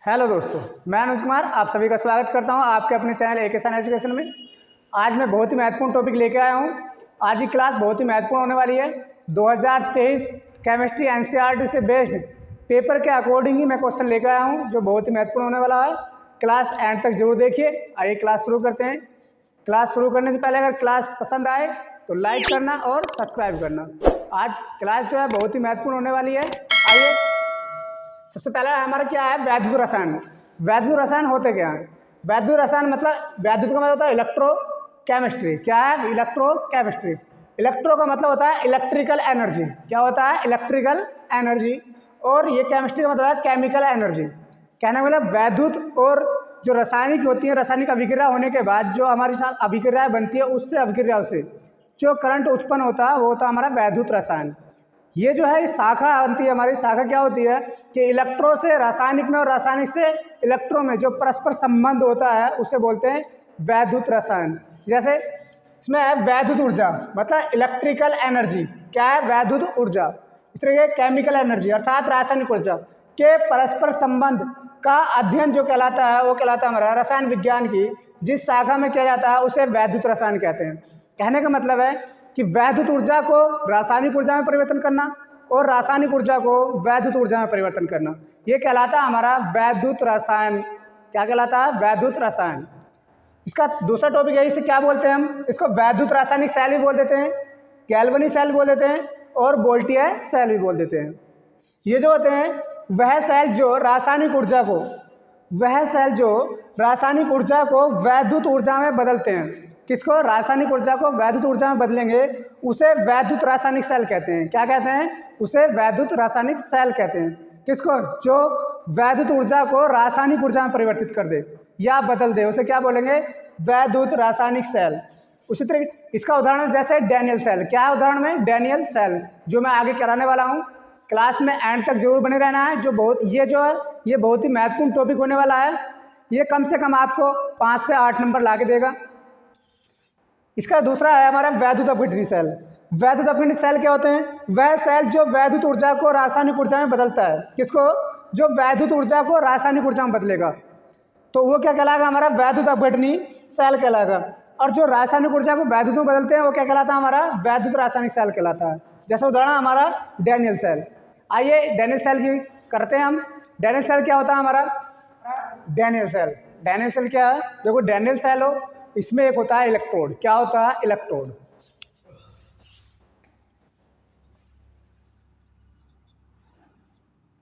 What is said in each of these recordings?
Hello दोस्तों, मैं अनुज कुमार आप सभी का स्वागत करता हूं आपके अपने चैनल ए के सन एजुकेशन में। आज मैं बहुत ही महत्वपूर्ण टॉपिक लेके आया हूं। आज की क्लास बहुत ही महत्वपूर्ण होने वाली है। 2023 केमिस्ट्री एनसीईआरटी से बेस्ड पेपर के अकॉर्डिंग ही मैं क्वेश्चन लेकर आया हूँ, जो बहुत ही महत्वपूर्ण होने वाला है। क्लास एंड तक जरूर देखिए। आइए क्लास शुरू करते हैं। क्लास शुरू करने से पहले अगर क्लास पसंद आए तो लाइक करना और सब्सक्राइब करना। आज क्लास जो है बहुत ही महत्वपूर्ण होने वाली है। आइए, सबसे पहला हमारा क्या है, वैद्युत रसायन। वैद्युत रसायन होते क्या है? वैद्युत रसायन मतलब वैद्युत का मतलब होता है इलेक्ट्रो केमिस्ट्री। क्या है? Electro chemistry. इलेक्ट्रो का मतलब होता है इलेक्ट्रिकल एनर्जी। क्या होता है? Electrical energy. और ये केमिस्ट्री का मतलब है केमिकल एनर्जी। कहने का मतलब वैद्युत और जो रासायनिक होती है, रासायनिक अभिक्रिया होने के बाद जो हमारे साथ अभिक्रिया बनती है, उससे अभिक्रिया से जो करंट उत्पन्न होता है वो होता है हमारा वैद्युत रसायन। ये जो है शाखा बनती है। हमारी शाखा क्या होती है कि इलेक्ट्रो से रासायनिक में और रासायनिक से इलेक्ट्रो में जो परस्पर संबंध होता है उसे बोलते हैं वैद्युत रसायन। जैसे इसमें है वैद्युत ऊर्जा, मतलब इलेक्ट्रिकल एनर्जी। क्या है? वैद्युत ऊर्जा। इस तरह के केमिकल एनर्जी अर्थात रासायनिक ऊर्जा के परस्पर संबंध का अध्ययन जो कहलाता है वो कहलाता है हमारा रसायन विज्ञान की जिस शाखा में किया जाता है उसे वैद्युत रसायन कहते हैं। कहने का मतलब है कि वैद्युत ऊर्जा को रासायनिक ऊर्जा में परिवर्तन करना और रासायनिक ऊर्जा को वैद्युत ऊर्जा में परिवर्तन करना, ये कहलाता है हमारा वैद्युत रसायन। क्या कहलाता है? वैद्युत रसायन। इसका दूसरा टॉपिक है, इसे क्या बोलते हैं हम? इसको वैद्युत रासायनिक सेल भी बोल देते हैं, गैल्वेनिक सेल बोल देते हैं और वोल्टेज सेल भी बोल देते हैं। ये जो होते हैं वह सेल जो रासायनिक ऊर्जा को वैद्युत ऊर्जा में बदलते हैं। किसको? रासायनिक ऊर्जा को वैद्युत ऊर्जा में बदलेंगे, उसे वैद्युत रासायनिक सेल कहते हैं। क्या कहते हैं? उसे वैद्युत रासायनिक सेल कहते हैं। किसको? जो वैद्युत ऊर्जा को रासायनिक ऊर्जा में परिवर्तित कर दे या बदल दे, उसे क्या बोलेंगे? वैद्युत रासायनिक सेल। उसी तरह इसका उदाहरण जैसे डैनियल सेल। क्या है उदाहरण में? डैनियल सेल, जो मैं आगे कराने वाला हूँ। क्लास में एंड तक जरूर बने रहना है। ये बहुत ही महत्वपूर्ण टॉपिक होने वाला है। ये कम से कम आपको 5 से 8 नंबर ला के देगा। इसका दूसरा है हमारा वैद्युत अपघटनी सेल। वैद्युत अपघटनी सेल क्या होते हैं? वह सेल जो वैद्युत ऊर्जा को रासायनिक ऊर्जा में बदलता है। किसको? जो वैद्युत ऊर्जा को रासायनिक ऊर्जा में बदलेगा, तो वो क्या कहलाएगा? हमारा वैद्युत अपघटनी सेल कहलाएगा। और जो रासायनिक ऊर्जा को वैद्युत में बदलते हैं वो क्या कहलाता है? हमारा वैद्युत रासायनिक सेल कहलाता है। जैसे उदाहरण हमारा डैनियल सेल। आइए डैनियल सेल की करते हैं हम। डैनियल सेल क्या होता है हमारा? डैनियल सेल क्या है? देखो, डैनियल सेल हो, इसमें एक होता है इलेक्ट्रोड। क्या होता है? इलेक्ट्रोड।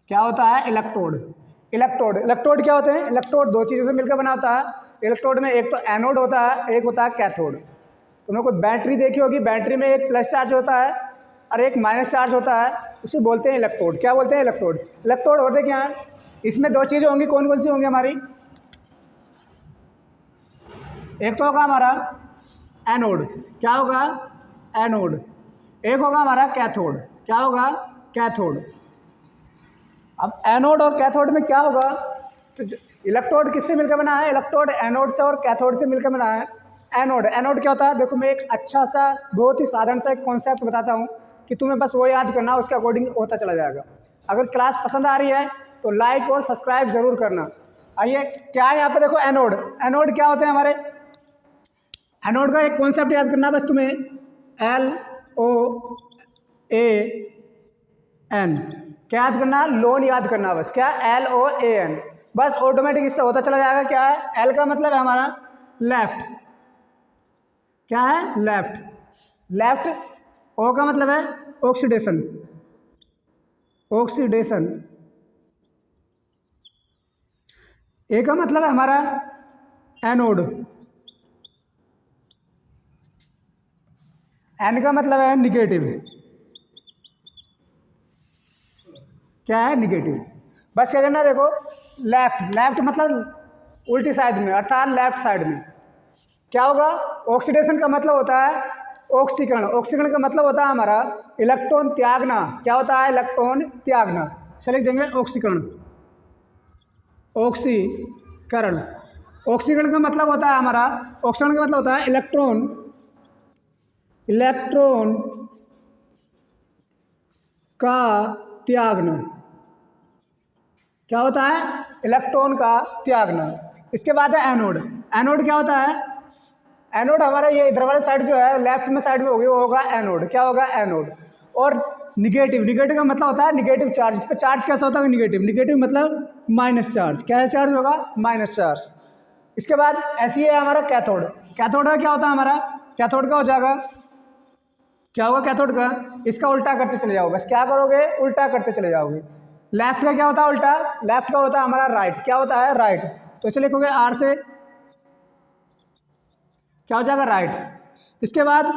क्या होता है? इलेक्ट्रोड क्या होते हैं? इलेक्ट्रोड दो चीज़ों से मिलकर बना होता है। इलेक्ट्रोड में एक तो एनोड होता है, एक होता है कैथोड। तुमने कोई बैटरी देखी होगी, बैटरी में एक प्लस चार्ज होता है और एक माइनस चार्ज होता है, उसे बोलते हैं इलेक्ट्रोड। क्या बोलते हैं? इलेक्ट्रोड होते क्या है? इसमें दो चीज़ें होंगी। कौन कौन सी होंगी हमारी? एक तो होगा हमारा एनोड। क्या होगा? एनोड। एक होगा हमारा कैथोड। क्या होगा? कैथोड। अब एनोड और कैथोड में क्या होगा? तो इलेक्ट्रोड किससे मिलकर बना है? इलेक्ट्रोड एनोड से और कैथोड से मिलकर बना है। एनोड क्या होता है? देखो, मैं एक अच्छा सा बहुत ही साधारण सा एक कॉन्सेप्ट बताता हूँ कि तुम्हें बस वो याद करना, उसके अकॉर्डिंग होता चला जाएगा। अगर क्लास पसंद आ रही है तो लाइक और सब्सक्राइब जरूर करना। आइए, क्या है यहाँ पे? देखो, एनोड क्या होते हैं हमारे? एनोड का एक कॉन्सेप्ट याद करना बस तुम्हें, LOAN। क्या याद करना? लोन याद करना बस। क्या? LOAN। बस ऑटोमेटिक इससे होता चला जाएगा। क्या है? L का मतलब है हमारा लेफ्ट। क्या है? लेफ्ट। O का मतलब है ऑक्सीडेशन। A का मतलब है हमारा एनोड। N का मतलब है निगेटिव। क्या है? निगेटिव। बस क्या करना है? देखो, लेफ्ट मतलब उल्टी साइड में, अर्थात लेफ्ट साइड में क्या होगा? ऑक्सीडेशन का मतलब होता है ऑक्सीकरण का मतलब होता है हमारा इलेक्ट्रॉन त्यागना। क्या होता है? इलेक्ट्रॉन त्यागना। से लिख देंगे ऑक्सीकरण का मतलब होता है हमारा, ऑक्सीकरण का मतलब होता है इलेक्ट्रॉन का त्यागना। क्या होता है? इलेक्ट्रॉन का त्यागना। इसके बाद है एनोड। एनोड क्या होता है? एनोड हमारा ये इधर वाला साइड जो है लेफ्ट में साइड में होगी वो होगा एनोड। क्या होगा? एनोड। और निगेटिव, निगेटिव का मतलब होता है निगेटिव चार्ज। इस पर चार्ज कैसा होता है? निगेटिव। निगेटिव मतलब माइनस चार्ज। क्या चार्ज होगा? Minus charge. इसके बाद ऐसी है हमारा कैथोड। कैथोड का क्या होता है हमारा? कैथोड का हो जाएगा, क्या होगा कैथोड का? इसका उल्टा करते चले जाओगे। बस क्या करोगे? उल्टा करते चले जाओगे। लेफ्ट का क्या होता है उल्टा? लेफ्ट का होता है हमारा राइट। क्या होता है? राइट। तो इसे लिखोगे आर से, क्या हो जाएगा? राइट। इसके बाद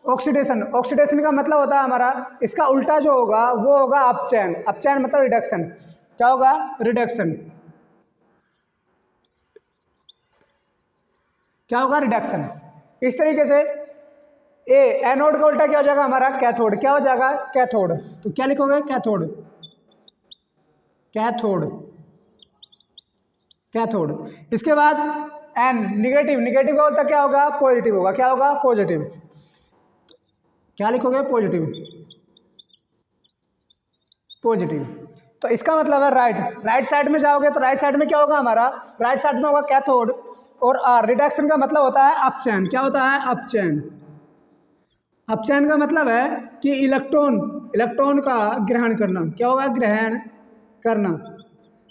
ऑक्सीडेशन। ऑक्सीडेशन का मतलब होता है हमारा, इसका उल्टा जो होगा वो होगा अपचयन। अपचयन मतलब रिडक्शन। क्या होगा? रिडक्शन। क्या होगा? रिडक्शन। इस तरीके से एनोड का उल्टा क्या हो जाएगा हमारा? कैथोड। क्या हो जाएगा? कैथोड। तो क्या लिखोगे? कैथोड। कैथोड। कैथोड। इसके बाद एन, निगेटिव। निगेटिव का उल्टा क्या होगा? पॉजिटिव होगा। क्या होगा? पॉजिटिव। क्या लिखोगे? पॉजिटिव। पॉजिटिव। तो इसका मतलब है राइट। राइट साइड में जाओगे तो राइट साइड में क्या होगा हमारा? राइट साइड में होगा कैथोड। और आर, रिडक्शन का मतलब होता है अपचयन। क्या होता है? अपचयन। अपचयन का मतलब है कि इलेक्ट्रॉन, इलेक्ट्रॉन का ग्रहण करना। क्या होगा? ग्रहण करना।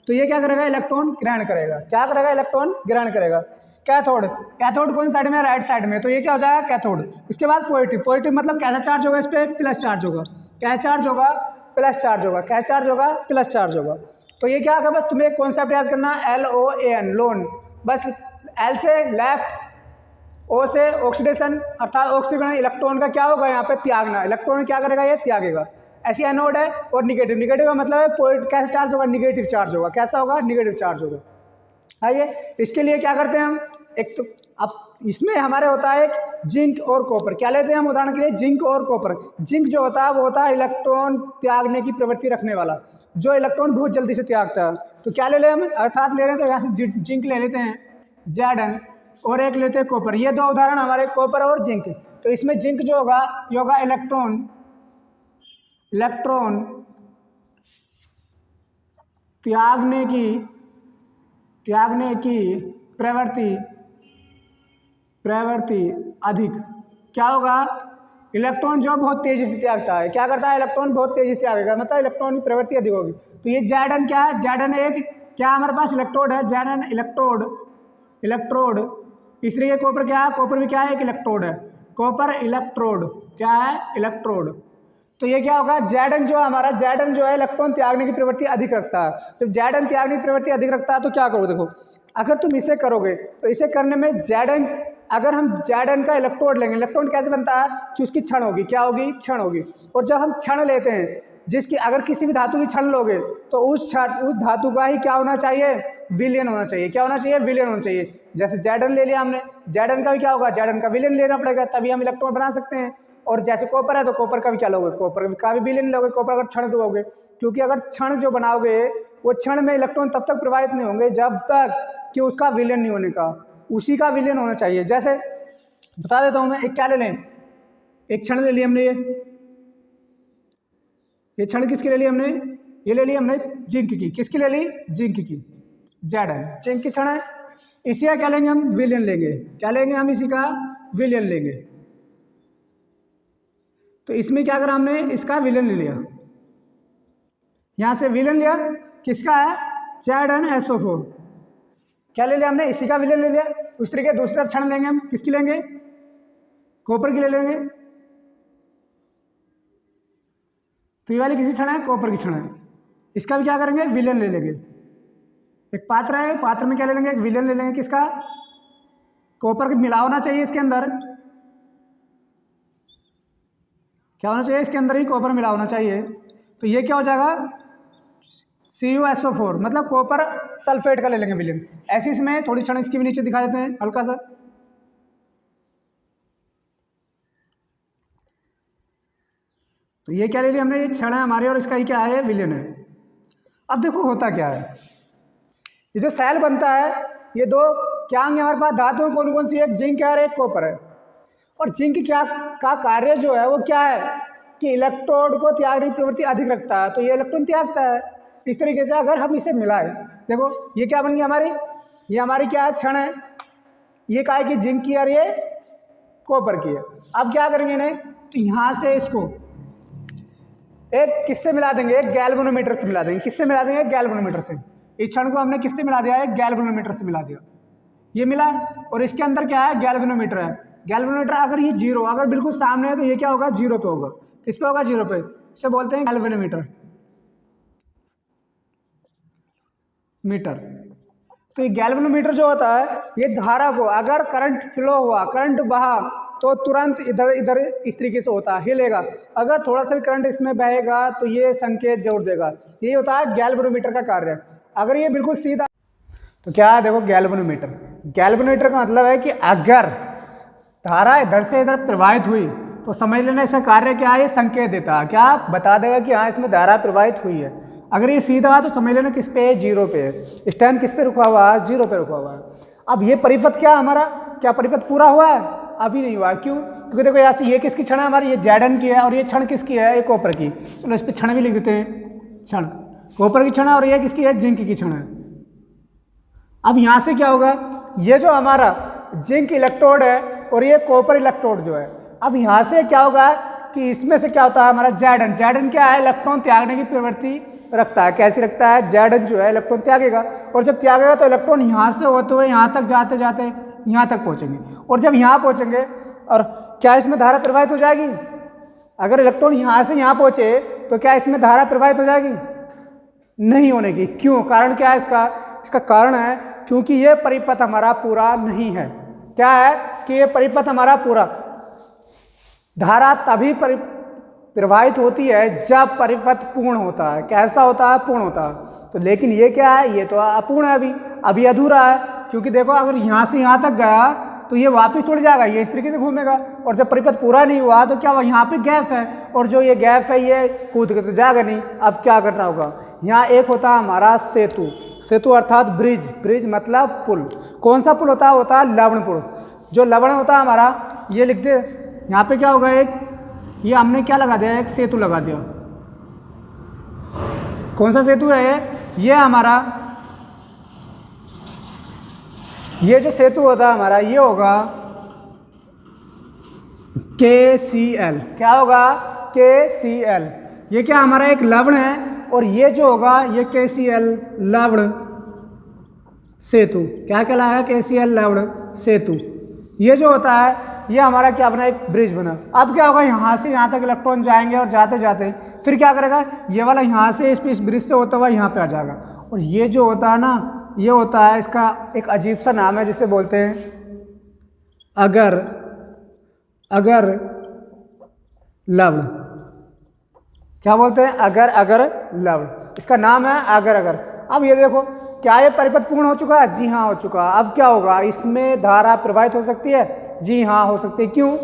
तो ये क्या करेगा? इलेक्ट्रॉन ग्रहण करेगा। क्या करेगा? इलेक्ट्रॉन ग्रहण करेगा। कैथोड। कैथोड कौन साइड में? राइट साइड में। तो ये क्या हो जाएगा? कैथोड। इसके बाद पॉजिटिव। पॉजिटिव मतलब कैसा चार्ज होगा? इस पर प्लस चार्ज होगा। क्या चार्ज होगा? प्लस चार्ज होगा। क्या चार्ज होगा? प्लस चार्ज होगा। तो ये क्या होगा? बस तुम्हें एक कॉन्सेप्ट याद करना, LOAN, लोन। बस एल से लेफ्ट, ओ से ऑक्सीडेशन अर्थात ऑक्सीकरण। इलेक्ट्रॉन का क्या होगा यहाँ पे? त्यागना। इलेक्ट्रॉन क्या करेगा? ये त्यागेगा। ऐसी एनोड है। और निगेटिव, निगेटिव का मतलब है कैसा चार्ज होगा? निगेटिव चार्ज होगा। कैसा होगा? निगेटिव चार्ज होगा। आइए इसके लिए क्या करते हैं हम, एक तो अब इसमें हमारे होता है एक जिंक और कॉपर। क्या लेते हैं हम उदाहरण के लिए? जिंक और कॉपर। जिंक जो होता है वो होता है इलेक्ट्रॉन त्यागने की प्रवृत्ति रखने वाला, जो इलेक्ट्रॉन बहुत जल्दी से त्यागता है। तो क्या ले लें हम? अर्थात ले रहे हैं तो यहाँ से जिंक ले लेते हैं, Zn, और एक लेते हैं कॉपर। ये दो उदाहरण हमारे, कॉपर और जिंक। तो इसमें जिंक जो होगा ये होगा इलेक्ट्रॉन, इलेक्ट्रॉन त्यागने की, त्यागने की प्रवृत्ति, प्रवृत्ति अधिक। क्या होगा? इलेक्ट्रॉन जो बहुत तेजी से त्यागता है। क्या करता है? इलेक्ट्रॉन बहुत तेजी से त्यागेगा, मतलब इलेक्ट्रॉन की प्रवृत्ति अधिक होगी। तो ये Zn क्या है? Zn एक क्या हमारे पास इलेक्ट्रोड है, Zn इलेक्ट्रोड, इलेक्ट्रोड। इसलिए ये कॉपर क्या है? कॉपर भी क्या है? एक इलेक्ट्रोड है। कॉपर इलेक्ट्रोड क्या है? इलेक्ट्रोड। तो ये क्या होगा? Zn जो हमारा, Zn जो है इलेक्ट्रॉन त्यागने की प्रवृत्ति अधिक रखता है। तो Zn त्यागने की प्रवृत्ति अधिक रखता है तो क्या करो? देखो, अगर तुम इसे करोगे तो इसे करने में Zn, अगर हम Zn का इलेक्ट्रोड लेंगे, इलेक्ट्रॉन कैसे बनता है कि उसकी क्षण होगी। क्या होगी? क्षण होगी। और जब हम क्षण लेते हैं, जिसकी अगर किसी भी धातु की क्षण लोगे तो उस धातु का ही क्या होना चाहिए? विलयन होना चाहिए। क्या होना चाहिए? विलयन होना चाहिए। जैसे Zn ले लिया हमने, Zn का भी क्या होगा? Zn का विलयन लेना पड़ेगा, तभी हम इलेक्ट्रॉन बना सकते हैं। और जैसे कॉपर है तो कॉपर का भी क्या लोगे? कॉपर का भी विलयन लोगे। कॉपर अगर क्षण दोगे, क्योंकि अगर क्षण जो बनाओगे वो क्षण में इलेक्ट्रॉन तब तक प्रवाहित नहीं होंगे जब तक कि उसका विलयन नहीं होने का, उसी का विलयन होना चाहिए। जैसे बता देता हूँ मैं, एक क्या ले लें, एक क्षण ले लिया हमने, ये क्षण किसकी ले ली हमने? ये ले ली हमने जिंक की। किसकी ले ली? जिंक की। Zn जिंक की क्षण है। इसी का क्या लेंगे हम? विलयन लेंगे। क्या लेंगे हम? इसी का विलयन लेंगे। तो इसमें क्या करा हमने? इसका विलयन ले लिया, यहां से विलयन लिया। किसका है? ZnSO4। क्या ले लिया हमने? इसी का विलयन ले लिया। उस तरीके दूसरी तरफ क्षण लेंगे हम। किसकी लेंगे? कॉपर की ले लेंगे। तो ये वाली किसी क्षण है? कॉपर की क्षण है। इसका भी क्या करेंगे? विलयन ले लेंगे। एक पात्र है, पात्र में क्या ले लेंगे? एक विलयन ले लेंगे। किसका? कॉपर का मिला होना चाहिए इसके अंदर। क्या होना चाहिए? इसके अंदर ही कॉपर मिला होना चाहिए। तो ये क्या हो जाएगा? CuSO4, मतलब कॉपर सल्फेट का ले लेंगे विलयन। ऐसी इसमें थोड़ी क्षण इसकी भी नीचे दिखा देते हैं हल्का सा। तो ये क्या ले लिया हमने? ये क्षण है हमारे और इसका ही क्या है? विलयन है। अब देखो होता क्या है, ये जो सेल बनता है, ये दो क्या होंगे हमारे पास? धातु कौन कौन सी? एक जिंक है और एक कॉपर है। और जिंक क्या का कार्य जो है वो क्या है कि इलेक्ट्रोड को त्यागने की प्रवृत्ति अधिक रखता है। तो ये इलेक्ट्रॉन त्यागता है। इस तरीके से अगर हम इसे मिलाएं, देखो ये क्या बन गई हमारी, ये हमारी क्या है, क्षण है, ये क्या है कि जिंक की और ये कॉपर की है। अब क्या करेंगे इन्हें, तो यहाँ से इसको एक किससे मिला देंगे, एक गैल्वेनोमीटर से मिला देंगे। किससे मिला देंगे, गैल्वेनोमीटर से। इस क्षण को हमने किससे मिला दिया है, गैल्वेनोमीटर से मिला दिया, ये मिला। और इसके अंदर क्या है, गैल्वेनोमीटर है। गैल्वेनोमीटर अगर ये जीरो, अगर बिल्कुल सामने है तो ये क्या होगा, जीरो पे होगा। किस पे होगा, जीरो पे। इसे बोलते हैं गैल्वेनोमीटर मीटर। तो ये गैल्वेनोमीटर जो होता है, ये धारा को, अगर करंट फ्लो हुआ, करंट बहा, तो तुरंत इधर इधर इस तरीके से होता है, हिलेगा। अगर थोड़ा सा भी करंट इसमें बहेगा तो ये संकेत जोड़ देगा। ये होता है गैल्वेनोमीटर का कार्य। अगर ये बिल्कुल सीधा, तो क्या है, देखो गैल्वेनोमीटर। गैल्वेनोमीटर का मतलब है कि अगर धारा इधर से इधर प्रवाहित हुई तो समझ लेना इसका कार्य क्या है, ये संकेत देता है, क्या बता देगा कि हाँ इसमें धारा प्रवाहित हुई है। अगर ये सीधा है तो समझ लेना किस पे है, जीरो पे है। इस टाइम किस पे रुका हुआ है, जीरो पे रुका हुआ है। अब ये परिपथ क्या हमारा, क्या परिपथ पूरा हुआ है, अभी नहीं हुआ है। क्यों, क्योंकि देखो यहाँ से ये किसकी क्षण है हमारी, ये Zn की है, और ये क्षण किसकी है, ये कॉपर की। चलो इस पर क्षण भी लिख देते हैं, क्षण कॉपर की क्षण है, और ये किसकी है, जिंक की क्षण है। अब यहाँ से क्या होगा, ये जो हमारा जिंक इलेक्ट्रोड है और ये कॉपर इलेक्ट्रोड जो है, अब यहाँ से क्या होगा कि इसमें से क्या होता है हमारा Zn। Zn क्या है, इलेक्ट्रॉन त्यागने की प्रवृत्ति रखता है। कैसी रखता है, Zn जो है इलेक्ट्रॉन त्यागेगा, और जब त्यागेगा तो इलेक्ट्रॉन यहाँ से होते हुए यहाँ तक जाते जाते यहाँ तक पहुँचेंगे, और जब यहाँ पहुँचेंगे, और क्या इसमें धारा प्रवाहित हो जाएगी। अगर इलेक्ट्रॉन यहाँ से यहाँ पहुँचे तो क्या इसमें धारा प्रवाहित हो जाएगी, नहीं होने की। क्यों, कारण क्या है इसका, इसका कारण है क्योंकि ये परिपथ हमारा पूरा नहीं है। क्या है कि ये परिपथ हमारा पूरा, धारा तभी प्रवाहित होती है जब परिपथ पूर्ण होता है। कैसा होता है, पूर्ण होता है। तो लेकिन ये क्या है, ये तो अपूर्ण है, अभी अधूरा है। क्योंकि देखो अगर यहाँ से यहाँ तक गया तो ये वापस थोड़ी जाएगा, ये इस तरीके से घूमेगा, और जब परिपथ पूरा नहीं हुआ तो क्या हुआ, यहाँ पे गैप है, और जो ये गैप है ये कूद के तो जाएगा नहीं। अब क्या करना होगा, यहाँ एक होता है हमारा सेतु। सेतु अर्थात ब्रिज, ब्रिज मतलब पुल। कौन सा पुल होता है, होता है लवण पुल। जो लवण होता है हमारा, ये लिख दे, यहाँ पे क्या होगा, एक ये हमने क्या लगा दिया, एक सेतु लगा दिया। कौन सा सेतु है ये हमारा, ये जो सेतु होता है हमारा, ये होगा KCl। क्या होगा, KCl। ये क्या हमारा एक लवण है, और ये जो होगा ये KCl लवण सेतु। क्या कहलाएगा, KCl लवण सेतु। ये जो होता है ये हमारा क्या बना, एक ब्रिज बना। अब क्या होगा, यहाँ से यहाँ तक इलेक्ट्रॉन जाएंगे, और जाते जाते फिर क्या करेगा, ये वाला यहाँ से इस ब्रिज से होता हुआ यहाँ पे आ जाएगा। और ये जो होता है ना, ये होता है, इसका एक अजीब सा नाम है जिसे बोलते हैं अगर अगर लवण। क्या बोलते हैं, अगर अगर लवण, इसका नाम है अगर अगर। अब ये देखो, क्या ये परिपथ पूर्ण हो चुका है, जी हाँ हो चुका है। अब क्या होगा, इसमें धारा प्रवाहित हो सकती है, जी हाँ हो सकती है। क्यों,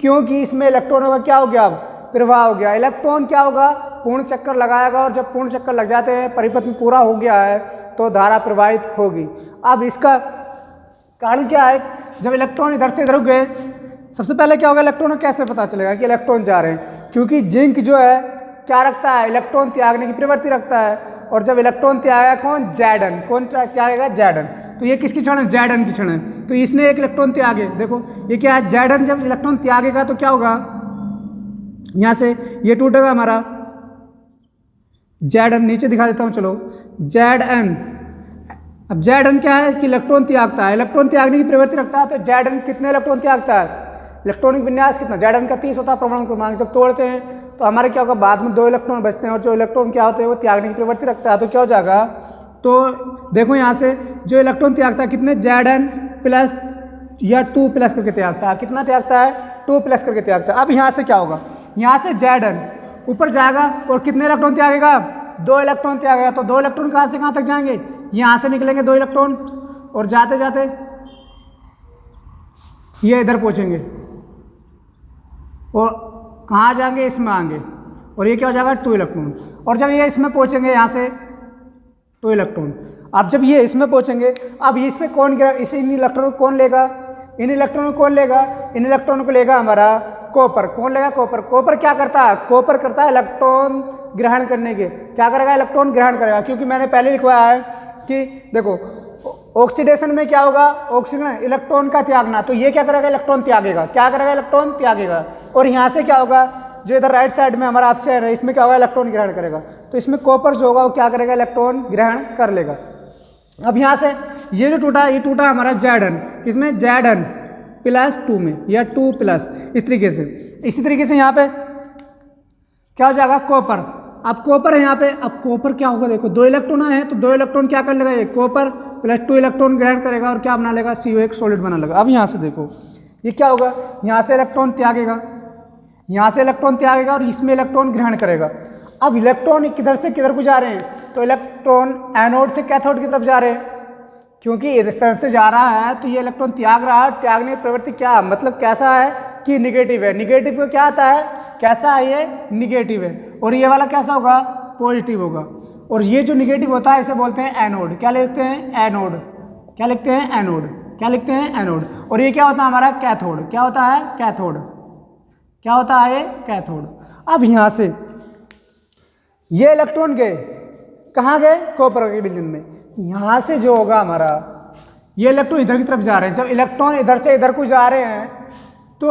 क्योंकि इसमें इलेक्ट्रॉनों का क्या हो गया, अब प्रवाह हो गया। इलेक्ट्रॉन क्या होगा, पूर्ण चक्कर लगाएगा, और जब पूर्ण चक्कर लग जाते हैं, परिपथ में पूरा हो गया है, तो धारा प्रवाहित होगी। अब इसका कारण क्या है, जब इलेक्ट्रॉन इधर से इधर गए, सबसे पहले क्या होगा, इलेक्ट्रॉन को कैसे पता चलेगा कि इलेक्ट्रॉन जा रहे हैं, क्योंकि जिंक जो है क्या रखता है, इलेक्ट्रॉन त्यागने की प्रवृत्ति रखता है। और जब इलेक्ट्रॉन त्यागेगा कौन, Zn, कौन त्यागेगा, Zn। तो ये किसकी क्षण है, Zn की क्षण है। तो इसने एक इलेक्ट्रॉन त्यागे, देखो ये क्या है, Zn जब इलेक्ट्रॉन त्यागेगा तो क्या होगा, यहाँ से ये टूटेगा हमारा Zn। नीचे दिखा देता हूँ, चलो Zn। अब Zn क्या है कि इलेक्ट्रॉन त्यागता है, इलेक्ट्रॉन त्यागने की प्रवृत्ति रखता है। तो Zn कितने इलेक्ट्रॉन त्यागता है, इलेक्ट्रॉनिक विन्यास कितना, Zn का 30 होता है परमाणु क्रमांक। जब तोड़ते हैं तो हमारे क्या होगा, बाद में 2 इलेक्ट्रॉन बचते हैं, और जो इलेक्ट्रॉन क्या होते हैं वो त्यागने की प्रवृत्ति रखता है। तो क्या हो जाएगा, तो देखो यहाँ से जो इलेक्ट्रॉन त्यागता है कितने, Zn प्लस या 2 प्लस करके त्यागता है। कितना त्यागता है, 2 प्लस करके त्यागता है। अब यहाँ से क्या होगा, यहाँ से Zn ऊपर जाएगा, और कितने इलेक्ट्रॉन त्यागेगा, 2 इलेक्ट्रॉन त्यागेगा। तो 2 इलेक्ट्रॉन कहाँ से कहाँ तक जाएंगे, यहाँ से निकलेंगे 2 इलेक्ट्रॉन, और जाते जाते ये इधर पहुँचेंगे, और कहाँ जाएंगे, इसमें आएंगे, और ये क्या हो जाएगा, 2 इलेक्ट्रॉन। और जब ये इसमें पहुँचेंगे, यहाँ से 2 इलेक्ट्रॉन। अब जब ये इसमें पहुँचेंगे, अब ये इसमें कौन गिरा, इसे इन इलेक्ट्रॉनों को कौन लेगा, इन इलेक्ट्रॉनों को कौन लेगा, इन इलेक्ट्रॉनों को लेगा हमारा कॉपर, कौन लेगा कॉपर। कॉपर क्या करता है, कॉपर करता है इलेक्ट्रॉन ग्रहण करने के, क्या करेगा इलेक्ट्रॉन ग्रहण करेगा। क्योंकि मैंने पहले लिखवाया है कि देखो ऑक्सीडेशन में क्या होगा, ऑक्सीजन इलेक्ट्रॉन का त्यागना, तो ये क्या करेगा इलेक्ट्रॉन त्यागेगा, क्या करेगा इलेक्ट्रॉन त्यागेगा। और यहाँ से क्या होगा, जो इधर राइट साइड में हमारा ऑप्शन है इसमें क्या होगा इलेक्ट्रॉन ग्रहण करेगा, तो इसमें कॉपर जो होगा वो क्या करेगा इलेक्ट्रॉन ग्रहण कर लेगा। अब यहाँ से ये जो टूटा, ये टूटा हमारा Zn, किसमें Zn +2 में या 2+, इस तरीके से। इसी तरीके से यहाँ पे क्या हो जाएगा कॉपर। अब कॉपर है यहाँ पे, अब कॉपर क्या होगा देखो, 2 इलेक्ट्रॉन आए हैं तो 2 इलेक्ट्रॉन क्या कर लेगा, ये कॉपर +2 इलेक्ट्रॉन ग्रहण करेगा और क्या बना लेगा, CO एक सॉलिड बना लेगा। अब यहाँ से देखो ये क्या होगा, यहाँ से इलेक्ट्रॉन त्यागेगा, यहाँ से इलेक्ट्रॉन त्यागेगा और इसमें इलेक्ट्रॉन ग्रहण करेगा। अब इलेक्ट्रॉन किधर से किधर को जा रहे हैं, तो इलेक्ट्रॉन एनोड से कैथोड की तरफ जा रहे हैं, क्योंकि इधर से जा रहा है तो ये इलेक्ट्रॉन त्याग रहा है। त्यागने की प्रवृत्ति क्या मतलब कैसा है कि निगेटिव है। निगेटिव को क्या आता है, कैसा है ये निगेटिव है, और ये वाला कैसा होगा पॉजिटिव होगा। और ये जो निगेटिव होता है इसे बोलते हैं एनोड। क्या लिखते हैं एनोड, क्या लिखते हैं एनोड, क्या लिखते हैं एनोड। और ये क्या होता है हमारा कैथोड, क्या होता है कैथोड, क्या होता है ये कैथोड। अब यहाँ से ये इलेक्ट्रॉन गए कहाँ गए, कॉपर के विलयन में। यहाँ से जो होगा हमारा ये इलेक्ट्रॉन इधर की तरफ जा रहे हैं, जब इलेक्ट्रॉन इधर से इधर को जा रहे हैं तो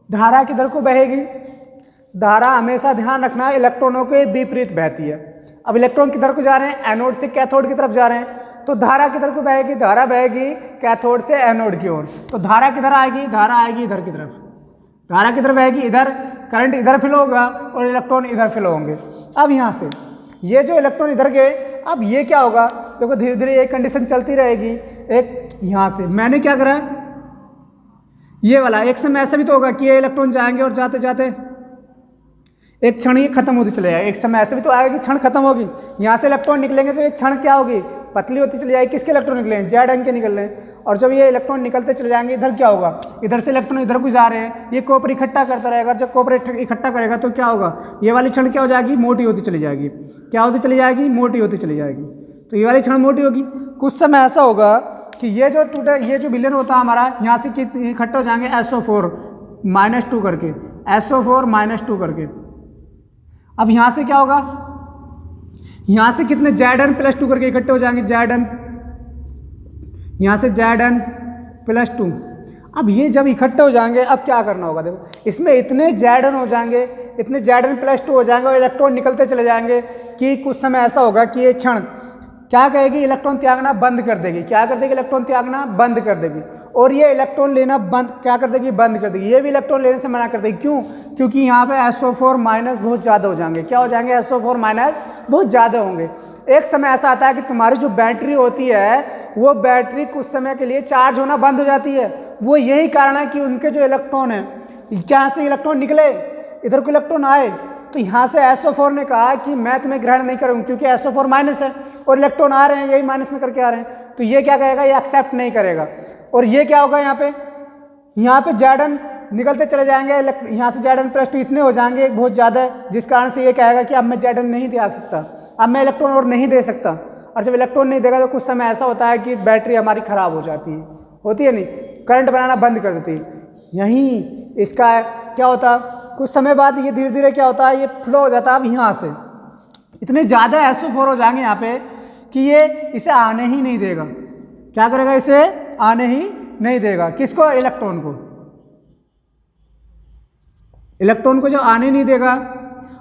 धारा किधर को बहेगी, धारा हमेशा ध्यान रखना इलेक्ट्रॉनों के विपरीत बहती है। अब इलेक्ट्रॉन किधर को जा रहे हैं, एनोड से कैथोड की तरफ जा रहे हैं, तो धारा किधर को बहेगी, धारा बहेगी कैथोड से एनोड की ओर। तो धारा किधर आएगी, धारा आएगी इधर की तरफ, धारा किधर बहेगी इधर, करंट इधर फ्लो होगा और इलेक्ट्रॉन इधर फ्लो होंगे। अब यहाँ से ये जो इलेक्ट्रॉन इधर गए, अब ये क्या होगा देखो धीरे धीरे ये कंडीशन चलती रहेगी। एक यहाँ से मैंने क्या करा, ये वाला एक समय ऐसा भी तो होगा कि ये इलेक्ट्रॉन जाएंगे और जाते जाते एक क्षण ही खत्म होती चले जाएगी। एक समय ऐसा भी तो आएगा कि क्षण खत्म होगी, यहाँ से इलेक्ट्रॉन निकलेंगे तो ये क्षण क्या होगी पतली होती चली जाएगी। किसके इलेक्ट्रॉन निकले हैं, Zn के निकल रहे हैं। और जब ये इलेक्ट्रॉन निकलते चले जाएंगे इधर क्या होगा, इधर से इलेक्ट्रॉन इधर को जा रहे हैं, ये कॉपर इकट्ठा करता रहेगा। जब कॉपर इकट्ठा करेगा तो क्या होगा, ये वाली क्षण क्या हो जाएगी, मोटी होती चली जाएगी। क्या होती चली जाएगी, मोटी होती चली जाएगी। तो ये वाली क्षण मोटी होगी। कुछ समय ऐसा होगा कि ये जो टूटे, ये जो विलयन होता है हमारा, यहाँ से इकट्ठे हो जाएंगे SO4 -2 करके, SO4 -2 करके। अब यहाँ से क्या होगा, यहाँ से कितने Zn +2 करके इकट्ठे हो जाएंगे, Zn, यहाँ से Zn +2। अब ये जब इकट्ठे हो जाएंगे अब क्या करना होगा देखो, इसमें इतने Zn हो जाएंगे, इतने Zn +2 हो जाएंगे और इलेक्ट्रॉन निकलते चले जाएंगे कि कुछ समय ऐसा होगा कि ये क्षण क्या कहेगी, इलेक्ट्रॉन त्यागना बंद कर देगी। क्या कर देगी, इलेक्ट्रॉन त्यागना बंद कर देगी। और ये इलेक्ट्रॉन लेना बंद क्या कर देगी, बंद कर देगी। ये भी इलेक्ट्रॉन लेने से मना कर देगी। क्यों, क्योंकि यहाँ पे SO4- बहुत ज़्यादा हो जाएंगे। क्या हो जाएंगे, SO4- बहुत ज़्यादा होंगे। एक समय ऐसा आता है कि तुम्हारी जो बैटरी होती है वो बैटरी कुछ समय के लिए चार्ज होना बंद हो जाती है। वो यही कारण है कि उनके जो इलेक्ट्रॉन है, यहाँ से इलेक्ट्रॉन निकले, इधर को इलेक्ट्रॉन आए, तो यहाँ से SO4 ने कहा कि मैं तुम्हें ग्रहण नहीं करूँगी क्योंकि SO4- है और इलेक्ट्रॉन आ रहे हैं, यही माइनस में करके आ रहे हैं। तो ये क्या कहेगा, ये एक्सेप्ट नहीं करेगा। और ये क्या होगा, यहाँ पे Zn निकलते चले जाएंगे, यहाँ से Zn +2 इतने हो जाएंगे बहुत ज़्यादा, जिस कारण से ये कहेगा कि अब मैं Zn नहीं त्याग सकता, अब मैं इलेक्ट्रॉन और नहीं दे सकता। और जब इलेक्ट्रॉन नहीं देगा तो कुछ समय ऐसा होता है कि बैटरी हमारी ख़राब हो जाती है, होती है नहीं, करंट बनाना बंद कर देती है। यहीं इसका क्या होता है, कुछ समय बाद ये धीरे धीरे क्या होता है, ये फ्लो हो जाता है। अब यहाँ से इतने ज़्यादा SO4 हो जाएंगे यहाँ पे कि ये इसे आने ही नहीं देगा। क्या करेगा, इसे आने ही नहीं देगा। किसको, इलेक्ट्रॉन को। इलेक्ट्रॉन को जब आने नहीं देगा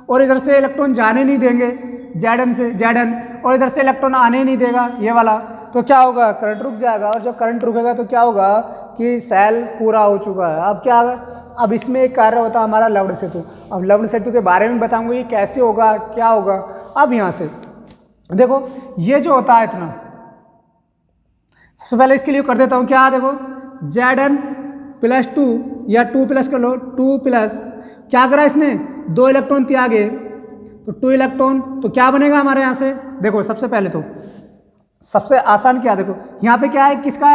और इधर से इलेक्ट्रॉन जाने नहीं देंगे Zn, और इधर से इलेक्ट्रॉन आने नहीं देगा ये वाला, तो क्या होगा, करंट रुक जाएगा। और जब करंट रुकेगा तो क्या होगा कि सेल पूरा हो चुका है। अब क्या होगा, अब इसमें एक कार्य होता है हमारा लवण सेतु। अब लवण सेतु के बारे में बताऊंगा ये कैसे होगा, क्या होगा। अब यहाँ से देखो ये जो होता है इतना, सबसे पहले इसके लिए कर देता हूँ क्या, देखो Zn +2 या 2+ कर लो, 2+, क्या करा इसने, 2 इलेक्ट्रॉन त्यागे तो 2 इलेक्ट्रॉन, तो क्या बनेगा हमारे यहाँ से, देखो सबसे पहले तो सबसे आसान क्या, देखो यहाँ पे क्या है, किसका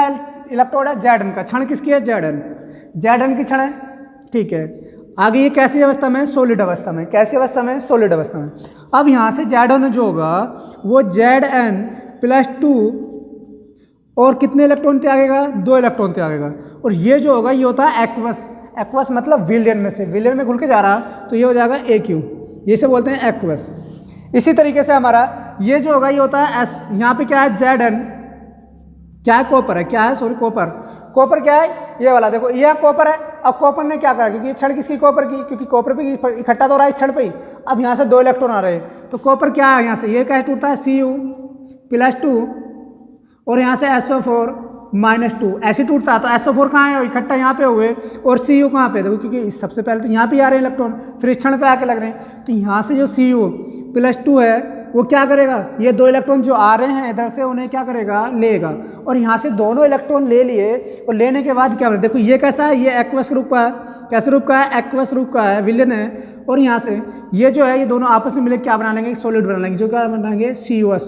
इलेक्ट्रॉन है, Zn का। क्षण किसकी है, Zn की क्षण है, ठीक है। आगे ये कैसी अवस्था में, सॉलिड अवस्था में। कैसी अवस्था में, सॉलिड अवस्था में। अब यहाँ से Zn जो होगा वो Zn +2 और कितने इलेक्ट्रॉन त्यागेगा, 2 इलेक्ट्रॉन त्यागेगा। और ये जो होगा ये होता है एक्वस। एक्वस मतलब विलियन में से, विलियन में घुल के जा रहा, तो ये हो जाएगा AQ, ये से बोलते हैं एक्वस। इसी तरीके से हमारा ये जो होगा ये होता है एस, यहाँ पे क्या है ZN, क्या है कॉपर है, क्या है सॉरी कॉपर, कॉपर क्या है ये वाला, देखो ये कॉपर है। अब कॉपर ने क्या करा, क्योंकि ये क्षण किसकी कॉपर की, क्योंकि कॉपर पे इकट्ठा तो हो रहा है इस क्षण पे ही। अब यहाँ से 2 इलेक्ट्रॉन आ रहे हैं, तो कॉपर क्या है यहाँ से, ये कैसे टूटता है Cu+2 और यहाँ से SO4-2 ऐसे टूटता है। तो SO4 कहाँ है, इकट्ठा यहाँ पे हुए, और Cu कहाँ पे, देखो क्योंकि सबसे पहले तो यहाँ पे आ रहे हैं इलेक्ट्रॉन, फिर इस क्षण पे आके लग रहे हैं, तो यहाँ से जो Cu+2 है वो क्या करेगा, ये 2 इलेक्ट्रॉन जो आ रहे हैं इधर से उन्हें क्या करेगा, लेगा। और यहाँ से दोनों इलेक्ट्रॉन ले लिए, और लेने के बाद क्या, देखो ये कैसा है, ये एक्वस रूप का है, कैसे रूप का है, एक्वस रूप का है, विलियन है। और यहाँ से ये जो है ये दोनों आपस में मिलकर क्या बना लेंगे, सॉलिड बना लेंगे, जो क्या बनाएंगे Cu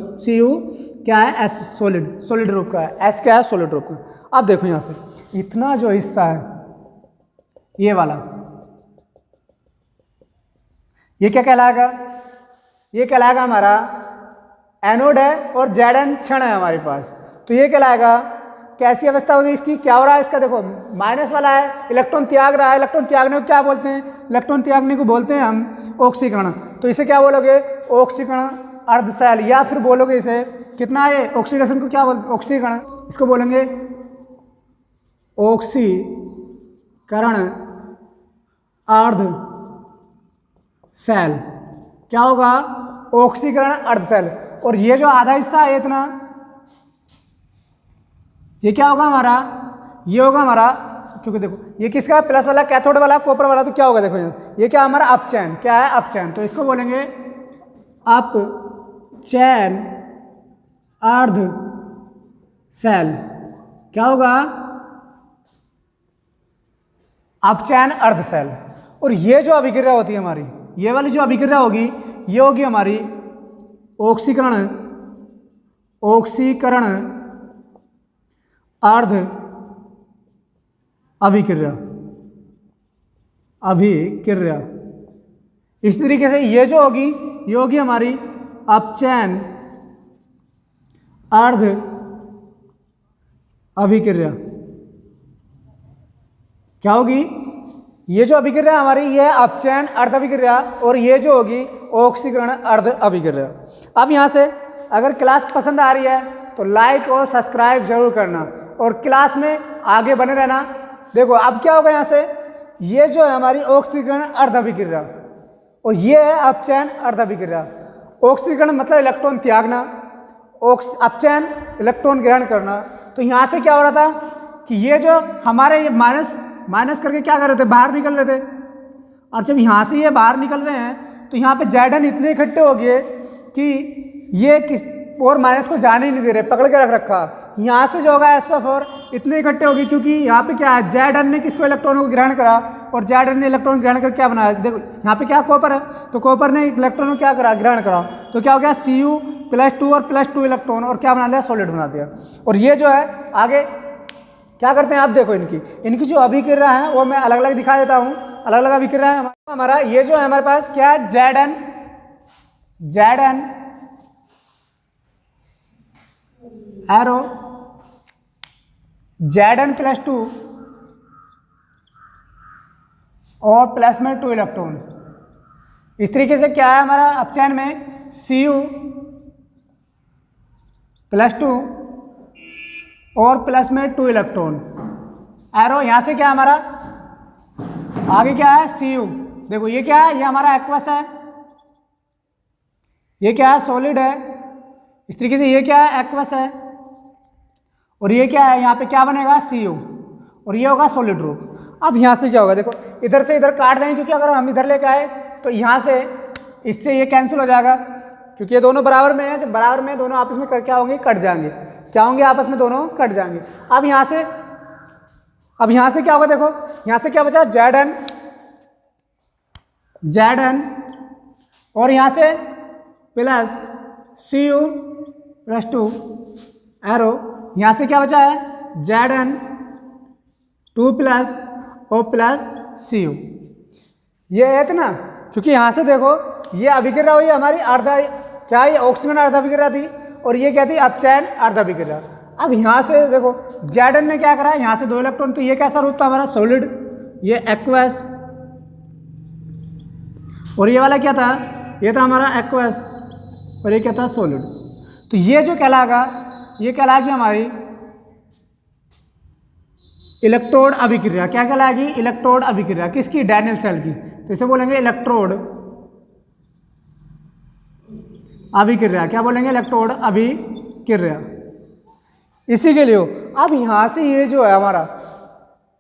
क्या है, S सॉलिड, सॉलिड रूप का है, S क्या है, सॉलिड रूप का। अब देखो यहाँ से इतना जो हिस्सा है ये वाला, ये क्या कहलाएगा, ये कहलाएगा हमारा एनोड है, और ZN क्षण है हमारे पास, तो ये कहलाएगा, कैसी अवस्था होगी इसकी, क्या हो रहा है इसका, देखो माइनस वाला है, इलेक्ट्रॉन त्याग रहा है, इलेक्ट्रॉन त्यागने को क्या बोलते हैं, इलेक्ट्रॉन त्यागने को बोलते हैं हम ऑक्सीकरण। तो इसे क्या बोलोगे, ऑक्सीकरण अर्ध सेल, या फिर बोलोगे इसे कितना है, ऑक्सीडेशन को क्या बोलते, ऑक्सीकरण, इसको बोलेंगे ऑक्सीकरण अर्ध सेल, क्या होगा, ऑक्सीकरण अर्ध सेल। और ये जो आधा हिस्सा है इतना, ये क्या होगा हमारा, ये होगा हमारा, क्योंकि देखो ये किसका प्लस वाला, कैथोड वाला, कॉपर वाला, तो क्या होगा देखो ये क्या हमारा अपचयन, क्या है अपचयन, तो इसको बोलेंगे अपचयन अर्ध सेल, क्या होगा, अपचयन अर्ध सेल। और ये जो अभिक्रिया होती है हमारी, ये वाली जो अभिक्रिया होगी ये होगी हमारी ऑक्सीकरण अर्ध अभिक्रिया, इस तरीके से ये जो होगी ये होगी हमारी अपचयन अर्ध अभिक्रिया, क्या होगी, ये जो अभिक्रिया हमारी ये है अपचयन अर्ध अभिक्रिया, और ये जो होगी ऑक्सीकरण अर्ध अभिक्रिया। अब यहाँ से अगर क्लास पसंद आ रही है तो लाइक और सब्सक्राइब जरूर करना, और क्लास में आगे बने रहना। देखो अब क्या होगा, यहाँ से ये जो है हमारी ऑक्सीकरण अर्ध अभिक्रिया, और ये है अपचयन अर्ध अभिक्रिया। ऑक्सीकरण मतलब इलेक्ट्रॉन त्यागना, अपचयन इलेक्ट्रॉन ग्रहण करना। तो यहाँ से क्या हो रहा था कि ये जो हमारे ये माइनस करके क्या कर रहे थे, बाहर निकल रहे थे, और जब यहाँ से ये बाहर निकल रहे हैं तो यहाँ पे ZN इतने इकट्ठे हो गए कि ये किस और माइनस को जाने ही नहीं दे रहे, पकड़ के रख रखा। यहाँ से जो होगा SO4 इतने इकट्ठे हो गए, क्योंकि यहाँ पे क्या है, ZN ने किसको इलेक्ट्रॉनों को ग्रहण करा, और ZN ने इलेक्ट्रॉन ग्रहण कर क्या बनाया, देखो यहाँ पे क्या कॉपर है, तो कॉपर ने इलेक्ट्रॉनों को क्या करा, ग्रहण करा, तो क्या हो गया Cu+2 और +2 इलेक्ट्रॉन, और क्या बना लिया, सॉलिड बना दिया। और ये जो है आगे क्या करते हैं आप देखो, इनकी जो अभिक्रिया है वो मैं अलग अलग दिखा देता हूँ, अलग अलग अभिक्रिया है हमारा। ये जो है हमारे पास क्या है, ZN एरो ZN+2 और प्लस में 2 इलेक्ट्रॉन। इस तरीके से क्या है हमारा अपचयन में Cu+2 और प्लस में 2 इलेक्ट्रॉन, एरो यहाँ से क्या है हमारा, आगे क्या है Cu, देखो ये क्या है, ये हमारा एक्वस है, ये क्या है, सॉलिड है। इस तरीके से ये क्या है, एक्वस है, और ये क्या है, यहाँ पे क्या बनेगा, Cu, और ये होगा सॉलिड रूप। अब यहाँ से क्या होगा, देखो इधर से इधर काट देंगे, क्योंकि अगर हम इधर लेके आए तो यहाँ से इससे ये कैंसिल हो जाएगा, क्योंकि ये दोनों बराबर में है, जब बराबर में दोनों आपस में क्या होंगे, कट जाएंगे, क्या होंगे, आपस में दोनों कट जाएंगे। अब यहाँ से क्या होगा, देखो यहाँ से क्या बचा, ZN और यहाँ से प्लस Cu+2 एरो, यहाँ से क्या बचा है, ZN2+ और प्लस Cu, ये है ना, क्योंकि यहाँ से देखो ये अभिक्रिया हुई हमारी अर्धा, क्या ये ऑक्सीकरण अर्ध अभिक्रिया थी, और ये क्या थी, अपचयन अर्ध अभिक्रिया। अब यहाँ से देखो ZN ने क्या करा, यहाँ से 2 इलेक्ट्रॉन, तो ये कैसा रूप था हमारा, सॉलिड, ये एक्वस, और ये वाला क्या था, ये था हमारा एक्वस, और ये क्या था, सॉलिड। तो ये जो कहलाएगा, ये कहलाएगी हमारी इलेक्ट्रोड अभिक्रिया। क्या कहलाएगी, इलेक्ट्रोड अभिक्रिया। किसकी, डैनियल सेल की। तो इसे बोलेंगे इलेक्ट्रोड अभिक्रिया। क्या बोलेंगे, इलेक्ट्रोड अभिक्रिया। इसी के लिए अब यहाँ से ये जो है हमारा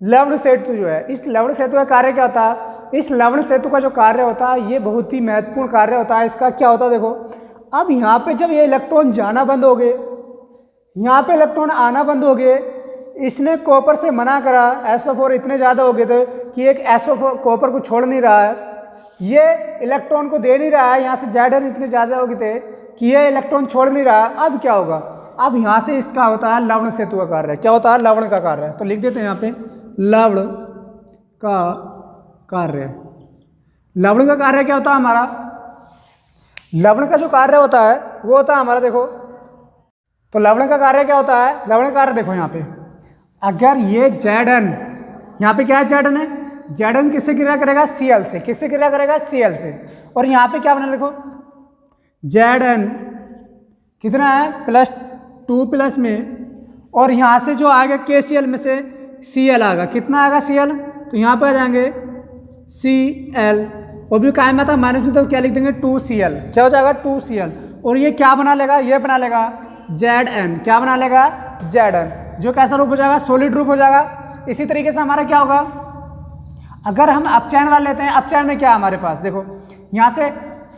लवण सेतु जो है, इस लवण सेतु का कार्य क्या होता है, इस लवण सेतु का जो कार्य होता है ये बहुत ही महत्वपूर्ण कार्य होता है। इसका क्या होता है, देखो अब यहाँ पे जब ये इलेक्ट्रॉन जाना बंद हो गए, यहाँ पे इलेक्ट्रॉन आना बंद हो गए, इसने कॉपर से मना करा, SO4 इतने ज़्यादा हो गए थे कि एक SO4 कॉपर को छोड़ नहीं रहा है, ये इलेक्ट्रॉन को दे नहीं रहा है, यहाँ से Zn इतने ज़्यादा हो गए थे कि ये इलेक्ट्रॉन छोड़ नहीं रहा है। अब क्या होगा, अब यहाँ से इसका होता है लवण सेतु का कार्य। क्या होता है, लवण का कार्य। तो लिख देते हैं यहाँ पे लवण का कार्य। लवण का कार्य क्या होता है हमारा, लवण का जो कार्य होता है वो होता है हमारा, देखो तो लवण का कार्य क्या होता है, लवण का कार्य देखो यहाँ पे, अगर ये Zn, यहाँ पे क्या है, Zn है, Zn किससे क्रिया करेगा, Cl से। किससे क्रिया करेगा, Cl से। और यहाँ पे क्या बना, देखो Zn कितना है, +2 में, और यहाँ से जो आएगा KCl में से Cl आएगा। कितना आएगा Cl, तो यहाँ पे आ जाएंगे Cl, वो भी कायम था माइनस में, तो क्या लिख देंगे 2Cl। क्या हो जाएगा, 2Cl। और ये क्या बना लेगा, ये बना लेगा Zn। क्या बना लेगा, Zn, जो कैसा रूप हो जाएगा, सॉलिड रूप हो जाएगा। इसी तरीके से हमारा क्या होगा, अगर हम अपचयन वाले लेते हैं, अपचयन में क्या है हमारे पास, देखो यहाँ से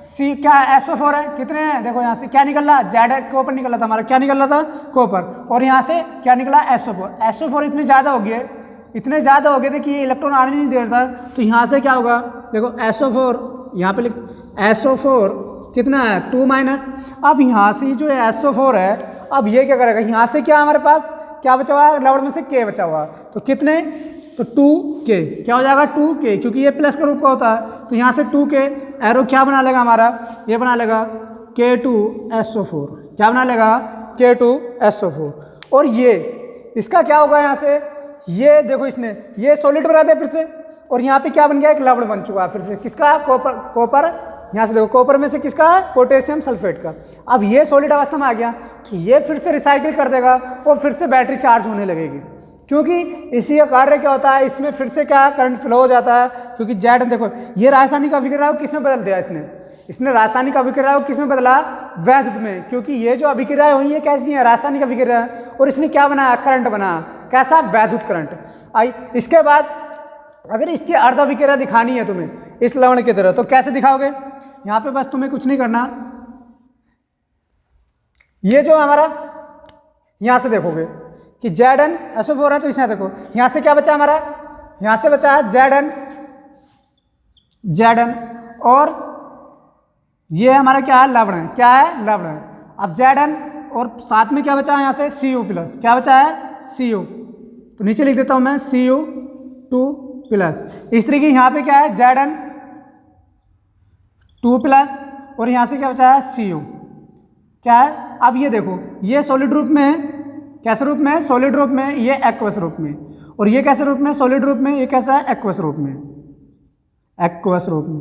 C क्या है, SO4 है, कितने हैं, देखो यहाँ से क्या निकल रहा, Zn कॉपर निकल रहा था हमारा, क्या निकल रहा था, कॉपर, और यहाँ से क्या निकला, SO4। SO4 इतने ज़्यादा हो गए, इतने ज़्यादा हो गए थे कि ये इलेक्ट्रॉन आने नहीं दे रहा था। तो यहाँ से क्या होगा, देखो SO4 यहाँ पे लिख, SO4 कितना है, 2-। अब यहाँ से जो है SO4 है, अब ये क्या करेगा, यहाँ से क्या हमारे पास क्या बचा हुआ है, लवण में से K बचा हुआ, तो कितने, तो 2K। क्या हो जाएगा, 2K, क्योंकि ये प्लस का रूप का होता है। तो यहाँ से 2K एरो क्या बना लेगा हमारा, ये बना लेगा K2SO4। क्या बना लेगा, K2SO4। और ये इसका क्या होगा, यहाँ से ये देखो, इसने ये सॉलिड बना दिया फिर से, और यहाँ पे क्या बन गया, एक लवण बन चुका है फिर से। किसका, कॉपर। यहाँ से देखो कॉपर में से किसका है, पोटेशियम सल्फेट का। अब ये सॉलिड अवस्था में आ गया, तो ये फिर से रिसाइकिल कर देगा और फिर से बैटरी चार्ज होने लगेगी, क्योंकि इसी का कार्य क्या होता है, इसमें फिर से क्या करंट फ्लो हो जाता है। क्योंकि Zn देखो, ये रासायनिक अभिक्रिया को किसमें बदल दिया, इसने रासायनिक अभिक्रिया को किसमें बदला, वैद्युत में। क्योंकि ये जो अभिक्रियाएं हुई है कैसी है, रासायनिक अभिक्रिया, और इसने क्या बनाया, करंट बनाया। कैसा, वैद्युत करंट। आई इसके बाद अगर इसकी अर्ध अभिक्रिया दिखानी है तुम्हें इस लवण की तरह, तो कैसे दिखाओगे, यहाँ पे बस तुम्हें कुछ नहीं करना, ये जो हमारा यहाँ से देखोगे कि Zn SO4 है, तो इसमें देखो यहाँ से क्या बचा हमारा, यहाँ से बचा है Zn, और ये हमारा क्या है, लवण है। क्या है, लवण है। अब Zn और साथ में क्या बचा है, यहाँ से Cu+। क्या बचा है, Cu, तो नीचे लिख देता हूँ मैं Cu2+। इस तरीके यहाँ पे क्या है, Zn 2+, और यहाँ से क्या बचा है, Cu। क्या है, अब ये देखो, ये सॉलिड रूप में है, कैसे रूप में है, सॉलिड रूप में, ये एक्वस रूप में, और ये कैसे रूप में, सॉलिड रूप में, ये कैसा है, एक्वस रूप में, एक्वस रूप में।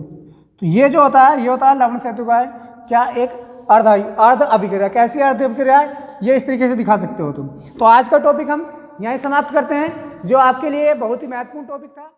तो ये जो होता है, ये होता है लवण सेतु का है क्या, एक अर्ध अभिक्रिया। कैसी अर्ध अभिक्रिया है, ये इस तरीके से दिखा सकते हो तुम। तो आज का टॉपिक हम यहीं समाप्त करते हैं, जो आपके लिए बहुत ही महत्वपूर्ण टॉपिक था।